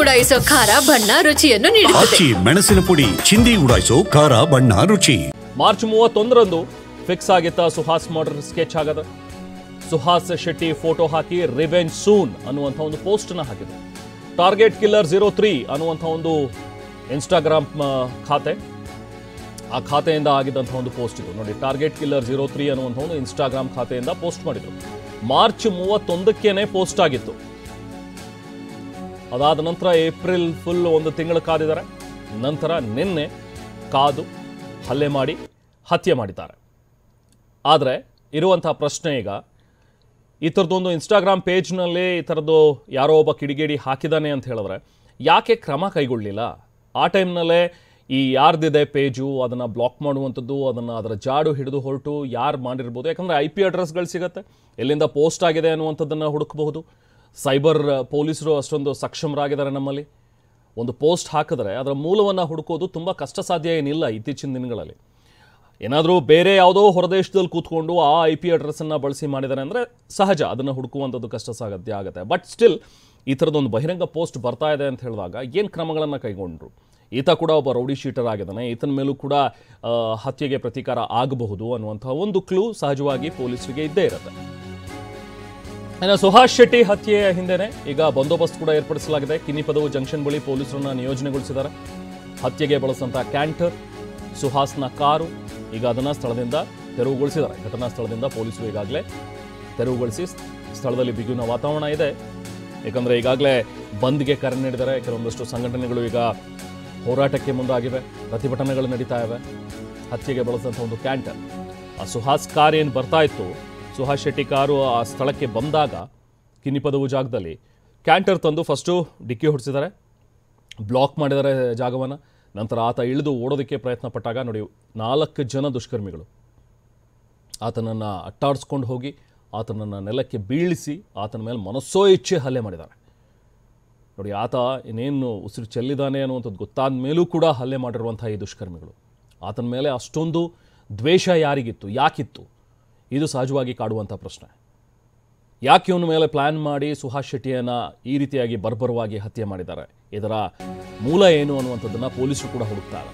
ಉಡಾಯಿಸೋ ಖಾರ ಬಣ್ಣ ರುಚಿಯನ್ನು ನೀಡುತ್ತದೆ. ಮೆಣಸಿನ ಪುಡಿ ಚಿಂದಿ ಉಡಾಯಿಸೋ ಖಾರ ಬಣ್ಣ ರುಚಿ. ಮಾರ್ಚ್ 31ರಂದು ಫಿಕ್ಸ್ ಆಗಿತ್ತ ಸುಹಾಸ್ ಮರ್ಡರ್ ಸ್ಕೆಚ್ ಆಗದ. ಸುಹಾಸ್ ಶೆಟ್ಟಿ ಫೋಟೋ ಹಾಕಿ ರಿವೆಂಜ್ ಸೂನ್ ಅನ್ನುವಂಥ ಒಂದು ಪೋಸ್ಟ್ ನ ಹಾಕಿದೆ. ಟಾರ್ಗೆಟ್ ಕಿಲ್ಲರ್ 03 ಅನ್ನುವಂಥ ಒಂದು ಇನ್ಸ್ಟಾಗ್ರಾಮ್ ಖಾತೆ, ಆ ಖಾತೆಯಿಂದ ಆಗಿದ್ದಂಥ ಒಂದು ಪೋಸ್ಟ್ ಇದು ನೋಡಿ. ಟಾರ್ಗೆಟ್ ಕಿಲ್ಲರ್ 03 ಅನ್ನುವಂಥ ಒಂದು ಇನ್ಸ್ಟಾಗ್ರಾಮ್ ಖಾತೆಯಿಂದ ಪೋಸ್ಟ್ ಮಾಡಿದ್ರು. ಮಾರ್ಚ್ 31ಕ್ಕೇನೆ ಪೋಸ್ಟ್ ಆಗಿತ್ತು. ಅದಾದ ನಂತರ ಏಪ್ರಿಲ್ ಫುಲ್ ಒಂದು ತಿಂಗಳು ಕಾದಿದ್ದಾರೆ. ನಂತರ ನಿನ್ನೆ ಕಾದು ಹಲ್ಲೆ ಮಾಡಿ ಹತ್ಯೆ ಮಾಡಿದ್ದಾರೆ. ಆದರೆ ಇರುವಂಥ ಪ್ರಶ್ನೆ ಈಗ, ಈ ಥರದೊಂದು ಇನ್ಸ್ಟಾಗ್ರಾಮ್ ಪೇಜ್ನಲ್ಲಿ ಈ ಥರದ್ದು ಯಾರೋ ಒಬ್ಬ ಕಿಡಿಗೇಡಿ ಹಾಕಿದ್ದಾನೆ ಅಂತ ಹೇಳಿದ್ರೆ ಯಾಕೆ ಕ್ರಮ ಕೈಗೊಳ್ಳಲಿಲ್ಲ? ಆ ಟೈಮ್ನಲ್ಲೇ ಈ ಯಾರ್ದಿದೆ ಪೇಜು ಅದನ್ನು ಬ್ಲಾಕ್ ಮಾಡುವಂಥದ್ದು, ಅದನ್ನು ಅದರ ಜಾಡು ಹಿಡಿದು ಹೊರಟು ಯಾರು ಮಾಡಿರ್ಬೋದು. ಯಾಕಂದರೆ IP ಅಡ್ರೆಸ್ಗಳು ಸಿಗುತ್ತೆ, ಎಲ್ಲಿಂದ ಪೋಸ್ಟ್ ಆಗಿದೆ ಅನ್ನುವಂಥದ್ದನ್ನು ಹುಡುಕಬಹುದು. ಸೈಬರ್ ಪೊಲೀಸರು ಅಷ್ಟೊಂದು ಸಕ್ಷಮರಾಗಿದ್ದಾರೆ ನಮ್ಮಲ್ಲಿ. ಒಂದು ಪೋಸ್ಟ್ ಹಾಕಿದ್ರೆ ಅದರ ಮೂಲವನ್ನು ಹುಡುಕೋದು ತುಂಬ ಕಷ್ಟ ಸಾಧ್ಯ ಏನಿಲ್ಲ ಇತ್ತೀಚಿನ ದಿನಗಳಲ್ಲಿ. ಏನಾದರೂ ಬೇರೆ ಯಾವುದೋ ಹೊರದೇಶದಲ್ಲಿ ಕೂತ್ಕೊಂಡು ಆ IP ಅಡ್ರೆಸ್ಸನ್ನು ಬಳಸಿ ಮಾಡಿದ್ದಾರೆ ಅಂದರೆ ಸಹಜ, ಅದನ್ನು ಹುಡುಕುವಂಥದ್ದು ಕಷ್ಟ ಸಾಧ್ಯ ಆಗುತ್ತೆ. ಬಟ್ ಸ್ಟಿಲ್ ಈ ಥರದೊಂದು ಬಹಿರಂಗ ಪೋಸ್ಟ್ ಬರ್ತಾ ಇದೆ ಅಂತ ಹೇಳಿದಾಗ ಏನು ಕ್ರಮಗಳನ್ನು ಕೈಗೊಂಡ್ರು? ಈತ ಕೂಡ ಒಬ್ಬ ರೌಡಿ ಶೀಟರ್ ಆಗಿದ್ದಾನೆ, ಈತನ ಮೇಲೂ ಕೂಡ ಹತ್ಯೆಗೆ ಪ್ರತೀಕಾರ ಆಗಬಹುದು ಅನ್ನುವಂಥ ಒಂದು ಕ್ಲೂ ಸಹಜವಾಗಿ ಪೊಲೀಸರಿಗೆ ಇದ್ದೇ ಇರುತ್ತೆ. ಇನ್ನು ಸುಹಾಸ್ ಶೆಟ್ಟಿ ಹತ್ಯೆಯ ಹಿಂದೆನೇ ಈಗ ಬಂದೋಬಸ್ತ್ ಕೂಡ ಏರ್ಪಡಿಸಲಾಗಿದೆ. ಕಿನ್ನಿಪದವು ಜಂಕ್ಷನ್ ಬಳಿ ಪೊಲೀಸರನ್ನ ನಿಯೋಜನೆಗೊಳಿಸಿದ್ದಾರೆ. ಹತ್ಯೆಗೆ ಬಳಸಿದಂಥ ಕ್ಯಾಂಟರ್, ಸುಹಾಸ್ನ ಕಾರು, ಈಗ ಅದನ್ನು ಸ್ಥಳದಿಂದ ತೆರವುಗೊಳಿಸಿದ್ದಾರೆ. ಘಟನಾ ಸ್ಥಳದಿಂದ ಪೊಲೀಸರು ಈಗಾಗಲೇ ತೆರವುಗೊಳಿಸಿ ಸ್ಥಳದಲ್ಲಿ ಬಿಗುವಿನ ವಾತಾವರಣ ಇದೆ. ಯಾಕಂದರೆ ಈಗಾಗಲೇ ಬಂದ್ಗೆ ಕರೆ ನೀಡಿದ್ದಾರೆ. ಕೆಲವೊಂದಷ್ಟು ಸಂಘಟನೆಗಳು ಈಗ ಹೋರಾಟಕ್ಕೆ ಮುಂದಾಗಿವೆ, ಪ್ರತಿಭಟನೆಗಳು ನಡೀತಾ ಇವೆ. ಹತ್ಯೆಗೆ ಬಳಸಿದಂಥ ಒಂದು ಕ್ಯಾಂಟರ್, ಆ ಸುಹಾಸ್ ಕಾರ್ ಏನು ಬರ್ತಾ ಇತ್ತು, ಸುಹಾಸ್ ಶೆಟ್ಟಿ ಕಾರು ಆ ಸ್ಥಳಕ್ಕೆ ಬಂದಾಗ ಕಿನ್ನಿಪದವು ಜಾಗದಲ್ಲಿ ಕ್ಯಾಂಟರ್ ತಂದು ಫಸ್ಟು ಡಿಕ್ಕಿ ಹೊಡಿಸಿದ್ದಾರೆ, ಬ್ಲಾಕ್ ಮಾಡಿದ್ದಾರೆ ಜಾಗವನ್ನು. ನಂತರ ಆತ ಇಳಿದು ಓಡೋದಕ್ಕೆ ಪ್ರಯತ್ನ ಪಟ್ಟಾಗ ನೋಡಿ 4 ಜನ ದುಷ್ಕರ್ಮಿಗಳು ಆತನನ್ನು ಅಟ್ಟಾಡಿಸ್ಕೊಂಡು ಹೋಗಿ ಆತನನ್ನು ನೆಲಕ್ಕೆ ಬೀಳಿಸಿ ಆತನ ಮೇಲೆ ಮನಸ್ಸೋ ಇಚ್ಛೆ ಹಲ್ಲೆ ಮಾಡಿದ್ದಾರೆ. ನೋಡಿ, ಆತ ಇನ್ನೇನು ಉಸಿರು ಚೆಲ್ಲಿದ್ದಾನೆ ಅನ್ನುವಂಥದ್ದು ಗೊತ್ತಾದ ಮೇಲೂ ಕೂಡ ಹಲ್ಲೆ ಮಾಡಿರುವಂಥ ಈ ದುಷ್ಕರ್ಮಿಗಳು. ಆತನ ಮೇಲೆ ಅಷ್ಟೊಂದು ದ್ವೇಷ ಯಾರಿಗಿತ್ತು, ಯಾಕಿತ್ತು? ಇದು ಸಹಜವಾಗಿ ಕಾಡುವಂಥ ಪ್ರಶ್ನೆ. ಯಾಕೆ ಇವನ ಮೇಲೆ ಪ್ಲ್ಯಾನ್ ಮಾಡಿ ಸುಹಾಸ್ ಶೆಟ್ಟಿಯನ್ನು ಈ ರೀತಿಯಾಗಿ ಬರ್ಬರವಾಗಿ ಹತ್ಯೆ ಮಾಡಿದ್ದಾರೆ? ಇದರ ಮೂಲ ಏನು ಅನ್ನುವಂಥದ್ದನ್ನು ಪೊಲೀಸರು ಕೂಡ ಹುಡುಕ್ತಾರೆ.